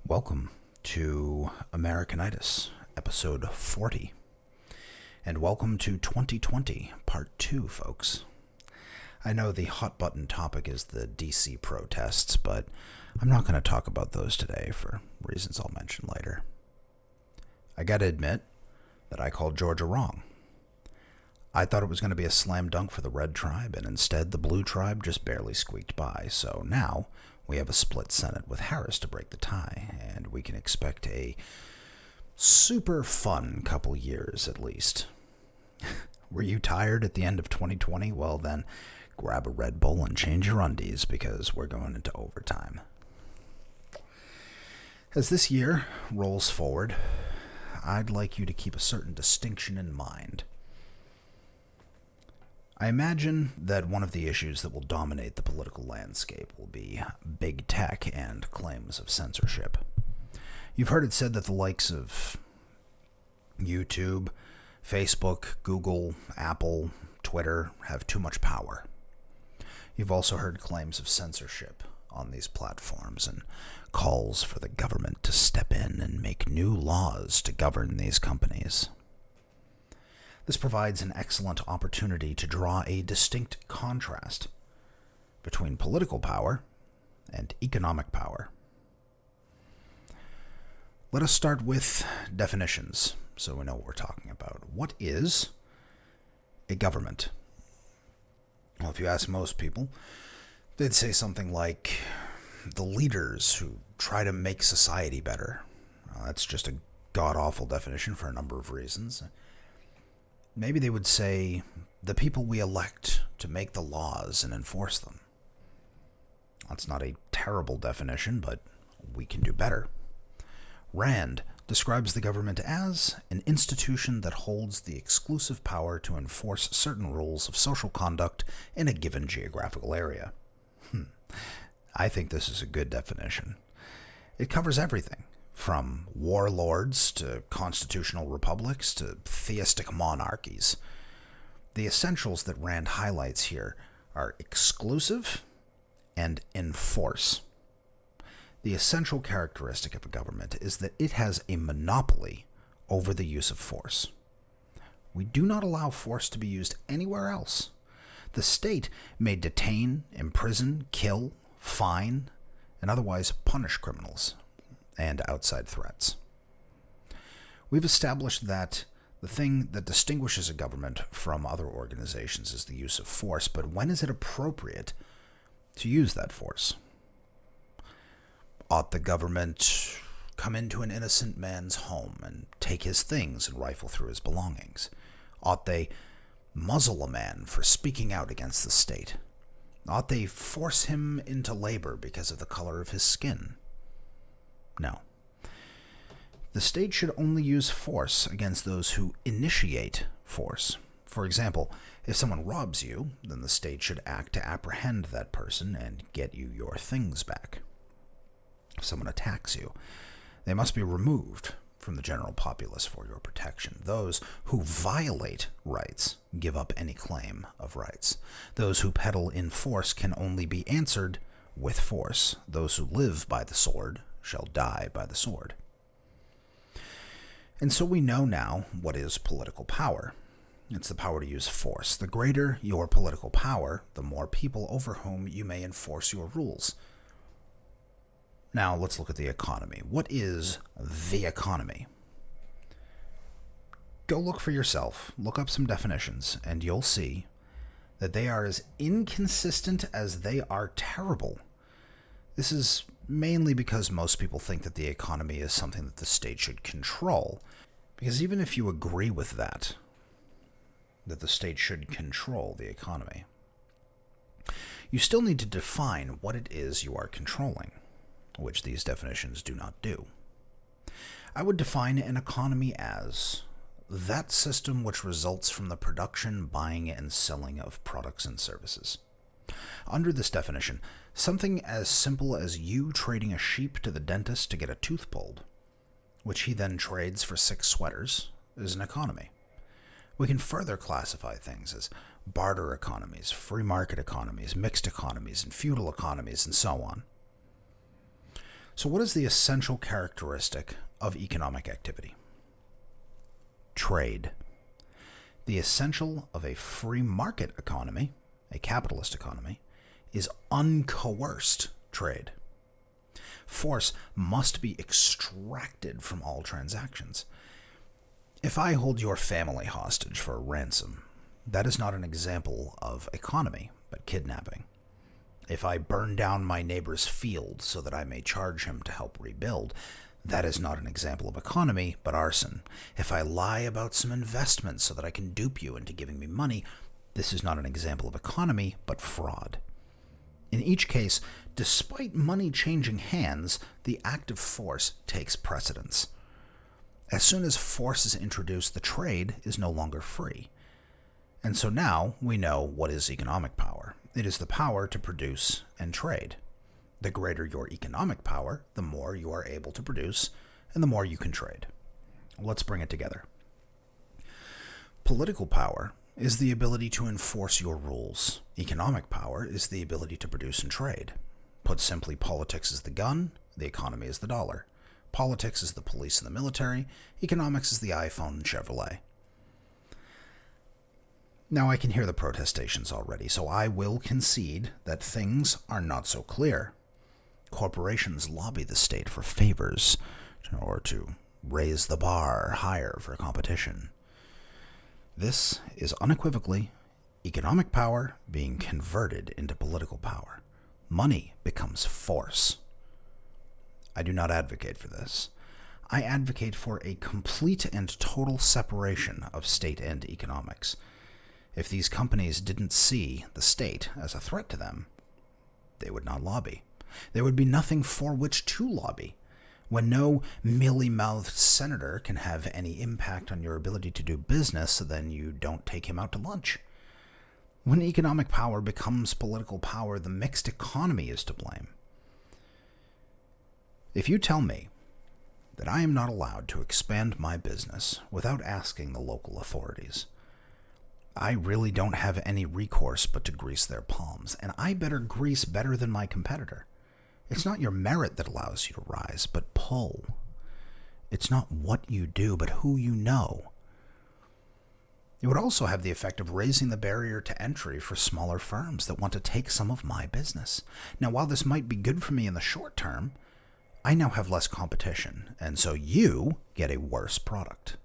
Welcome to Americanitis, episode 40. And welcome to 2020, part 2, folks. I know the hot button topic is the DC protests, but I'm not going to talk about those today for reasons I'll mention later. I gotta admit that I called Georgia wrong. I thought it was going to be a slam dunk for the red tribe, and instead the blue tribe just barely squeaked by. So now we have a split Senate with Harris to break the tie, and we can expect a super fun couple years at least. Were you tired at the end of 2020? Well then, grab a Red Bull and change your undies because we're going into overtime. As this year rolls forward, I'd like you to keep a certain distinction in mind. I imagine that one of the issues that will dominate the political landscape will be big tech and claims of censorship. You've heard it said that the likes of YouTube, Facebook, Google, Apple, Twitter have too much power. You've also heard claims of censorship on these platforms and calls for the government to step in and make new laws to govern these companies. This provides an excellent opportunity to draw a distinct contrast between political power and economic power. Let us start with definitions so we know what we're talking about. What is a government? Well, if you ask most people, they'd say something like the leaders who try to make society better. Well, that's just a god-awful definition for a number of reasons. Maybe they would say the people we elect to make the laws and enforce them. That's not a terrible definition, but we can do better. Rand describes the government as an institution that holds the exclusive power to enforce certain rules of social conduct in a given geographical area. I think this is a good definition. It covers everything, from warlords to constitutional republics to theistic monarchies. The essentials that Rand highlights here are exclusive and enforce. The essential characteristic of a government is that it has a monopoly over the use of force. We do not allow force to be used anywhere else. The state may detain, imprison, kill, fine, and otherwise punish criminals and outside threats. We've established that the thing that distinguishes a government from other organizations is the use of force, but when is it appropriate to use that force? Ought the government come into an innocent man's home and take his things and rifle through his belongings? Ought they muzzle a man for speaking out against the state? Ought they force him into labor because of the color of his skin? No. The state should only use force against those who initiate force. For example, if someone robs you, then the state should act to apprehend that person and get you your things back. If someone attacks you, they must be removed from the general populace for your protection. Those who violate rights give up any claim of rights. Those who peddle in force can only be answered with force. Those who live by the sword shall die by the sword. And so we know now what is political power. It's the power to use force. The greater your political power, the more people over whom you may enforce your rules. Now let's look at the economy. What is the economy? Go look for yourself, look up some definitions, and you'll see that they are as inconsistent as they are terrible. This is mainly because most people think that the economy is something that the state should control. Because even if you agree with that the state should control the economy, you still need to define what it is you are controlling, which these definitions do not do. I would define an economy as that system which results from the production, buying, and selling of products and services. Under this definition, something as simple as you trading a sheep to the dentist to get a tooth pulled, which he then trades for 6 sweaters, is an economy. We can further classify things as barter economies, free market economies, mixed economies, and feudal economies, and so on. So what is the essential characteristic of economic activity? Trade. The essential of a free market economy, a capitalist economy, is uncoerced trade. Force must be extracted from all transactions. If I hold your family hostage for a ransom, that is not an example of economy, but kidnapping. If I burn down my neighbor's field so that I may charge him to help rebuild, that is not an example of economy, but arson. If I lie about some investments so that I can dupe you into giving me money, this is not an example of economy, but fraud. In each case, despite money changing hands, the act of force takes precedence. As soon as force is introduced, the trade is no longer free. And so now we know what is economic power. It is the power to produce and trade. The greater your economic power, the more you are able to produce and the more you can trade. Let's bring it together. Political power is the ability to enforce your rules. Economic power is the ability to produce and trade. Put simply, politics is the gun, the economy is the dollar. Politics is the police and the military. Economics is the iPhone and Chevrolet. Now I can hear the protestations already, so I will concede that things are not so clear. Corporations lobby the state for favors or to raise the bar higher for competition. This is unequivocally economic power being converted into political power. Money becomes force. I do not advocate for this. I advocate for a complete and total separation of state and economics. If these companies didn't see the state as a threat to them, they would not lobby. There would be nothing for which to lobby. When no mealy-mouthed senator can have any impact on your ability to do business, then you don't take him out to lunch. When economic power becomes political power, the mixed economy is to blame. If you tell me that I am not allowed to expand my business without asking the local authorities, I really don't have any recourse but to grease their palms, and I better grease better than my competitor. It's not your merit that allows you to rise, but pull. It's not what you do, but who you know. It would also have the effect of raising the barrier to entry for smaller firms that want to take some of my business. Now, while this might be good for me in the short term, I now have less competition, and so you get a worse product.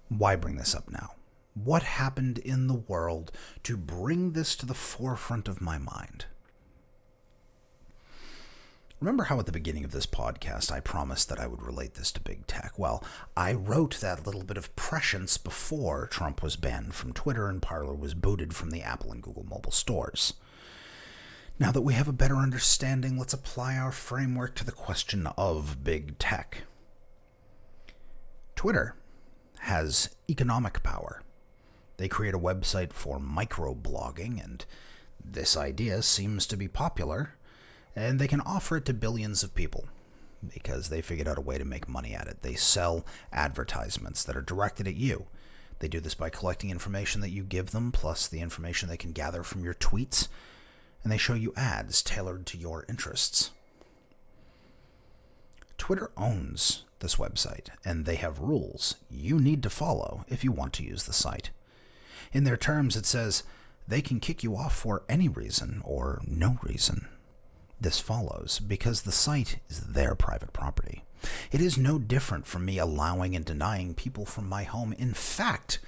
Why bring this up now? What happened in the world to bring this to the forefront of my mind? Remember how at the beginning of this podcast I promised that I would relate this to big tech? Well, I wrote that little bit of prescience before Trump was banned from Twitter and Parler was booted from the Apple and Google mobile stores. Now that we have a better understanding, let's apply our framework to the question of big tech. Twitter has economic power. They create a website for microblogging, and this idea seems to be popular, and they can offer it to billions of people because they figured out a way to make money at it. They sell advertisements that are directed at you. They do this by collecting information that you give them, plus the information they can gather from your tweets, and they show you ads tailored to your interests. Twitter owns this website, and they have rules you need to follow if you want to use the site. In their terms, it says they can kick you off for any reason or no reason. This follows because the site is their private property. It is no different from me allowing and denying people from my home. In fact,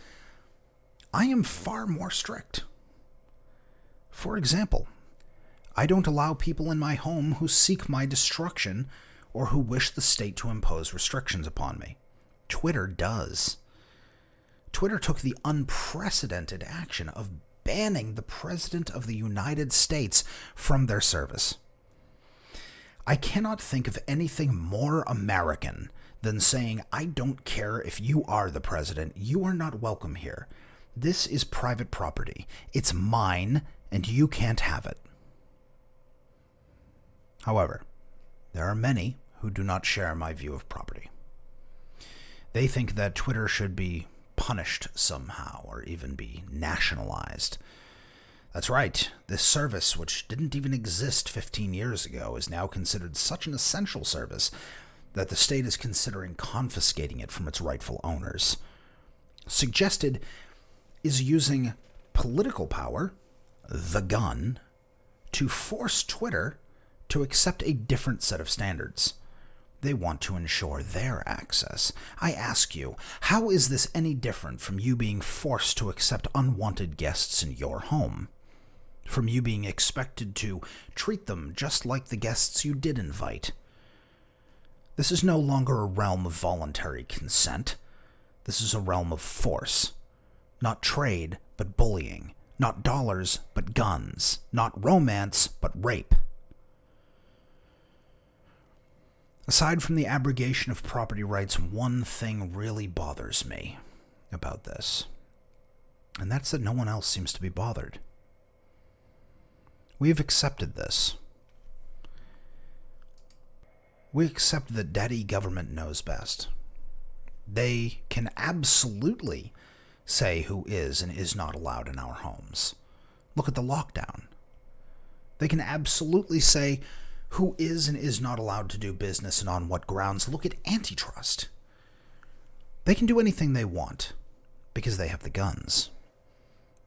I am far more strict. For example, I don't allow people in my home who seek my destruction or who wish the state to impose restrictions upon me. Twitter does. Twitter took the unprecedented action of banning the President of the United States from their service. I cannot think of anything more American than saying, I don't care if you are the president, you are not welcome here. This is private property. It's mine, and you can't have it. However, there are many who do not share my view of property. They think that Twitter should be punished somehow or even be nationalized. That's right, this service, which didn't even exist 15 years ago, is now considered such an essential service that the state is considering confiscating it from its rightful owners. Suggested is using political power, the gun, to force Twitter to accept a different set of standards. They want to ensure their access. I ask you, how is this any different from you being forced to accept unwanted guests in your home? From you being expected to treat them just like the guests you did invite? This is no longer a realm of voluntary consent. This is a realm of force. Not trade, but bullying. Not dollars, but guns. Not romance, but rape. Aside from the abrogation of property rights, one thing really bothers me about this, and that's that no one else seems to be bothered. We have accepted this. We accept that daddy government knows best. They can absolutely say who is and is not allowed in our homes. Look at the lockdown. They can absolutely say who is and is not allowed to do business and on what grounds. Look at antitrust. They can do anything they want because they have the guns.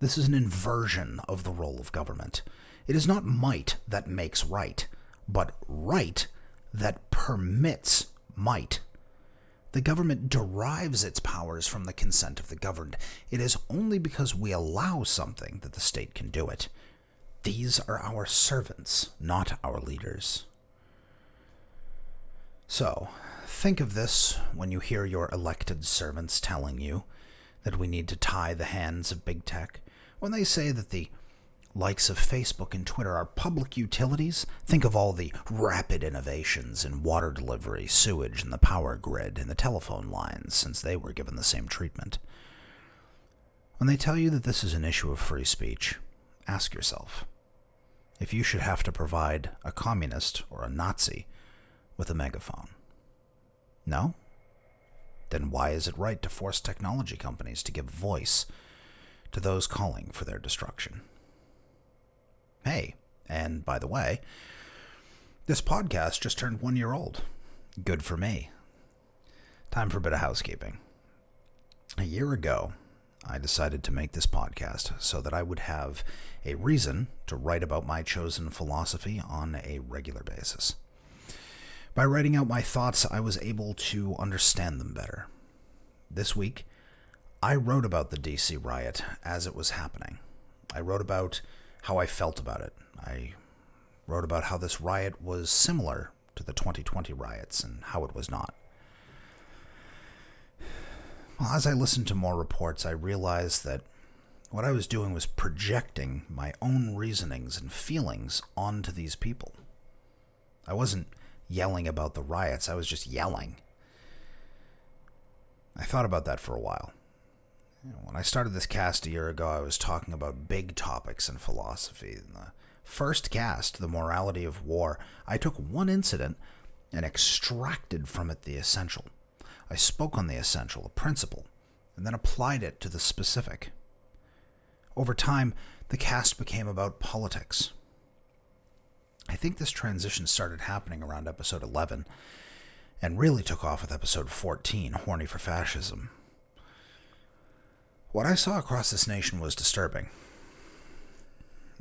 This is an inversion of the role of government. It is not might that makes right, but right that permits might. The government derives its powers from the consent of the governed. It is only because we allow something that the state can do it. These are our servants, not our leaders. So, think of this when you hear your elected servants telling you that we need to tie the hands of big tech. When they say that the likes of Facebook and Twitter are public utilities, think of all the rapid innovations in water delivery, sewage, and the power grid, and the telephone lines, since they were given the same treatment. When they tell you that this is an issue of free speech, ask yourself if you should have to provide a communist or a Nazi with a megaphone. No? Then why is it right to force technology companies to give voice to those calling for their destruction? Hey, and by the way, this podcast just turned 1 year old. Good for me. Time for a bit of housekeeping. A year ago, I decided to make this podcast so that I would have a reason to write about my chosen philosophy on a regular basis. By writing out my thoughts, I was able to understand them better. This week, I wrote about the DC riot as it was happening. I wrote about how I felt about it. I wrote about how this riot was similar to the 2020 riots and how it was not. Well, as I listened to more reports, I realized that what I was doing was projecting my own reasonings and feelings onto these people. I wasn't yelling about the riots, I was just yelling. I thought about that for a while. When I started this cast a year ago, I was talking about big topics in philosophy. In the first cast, The Morality of War, I took one incident and extracted from it the essential. I spoke on the essential, the principle, and then applied it to the specific. Over time, the cast became about politics. I think this transition started happening around episode 11, and really took off with episode 14, Horny for Fascism. What I saw across this nation was disturbing.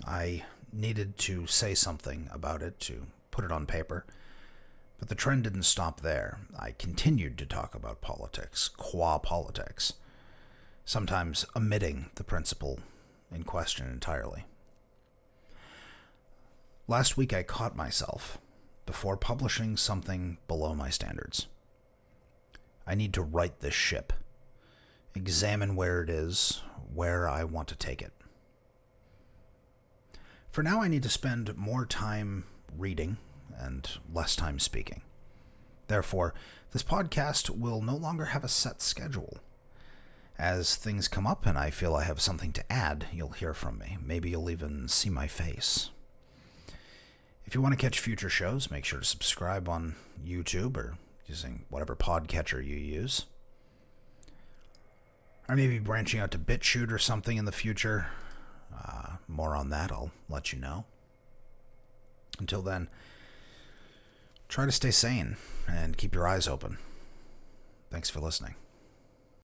I needed to say something about it, to put it on paper. But the trend didn't stop there. I continued to talk about politics, qua politics, sometimes omitting the principle in question entirely. Last week I caught myself before publishing something below my standards. I need to right this ship, examine where it is, where I want to take it. For now, I need to spend more time reading and less time speaking. Therefore, this podcast will no longer have a set schedule. As things come up and I feel I have something to add, you'll hear from me. Maybe you'll even see my face. If you want to catch future shows, make sure to subscribe on YouTube or using whatever podcatcher you use. I may be branching out to BitChute or something in the future. More on that, I'll let you know. Until then, try to stay sane and keep your eyes open. Thanks for listening.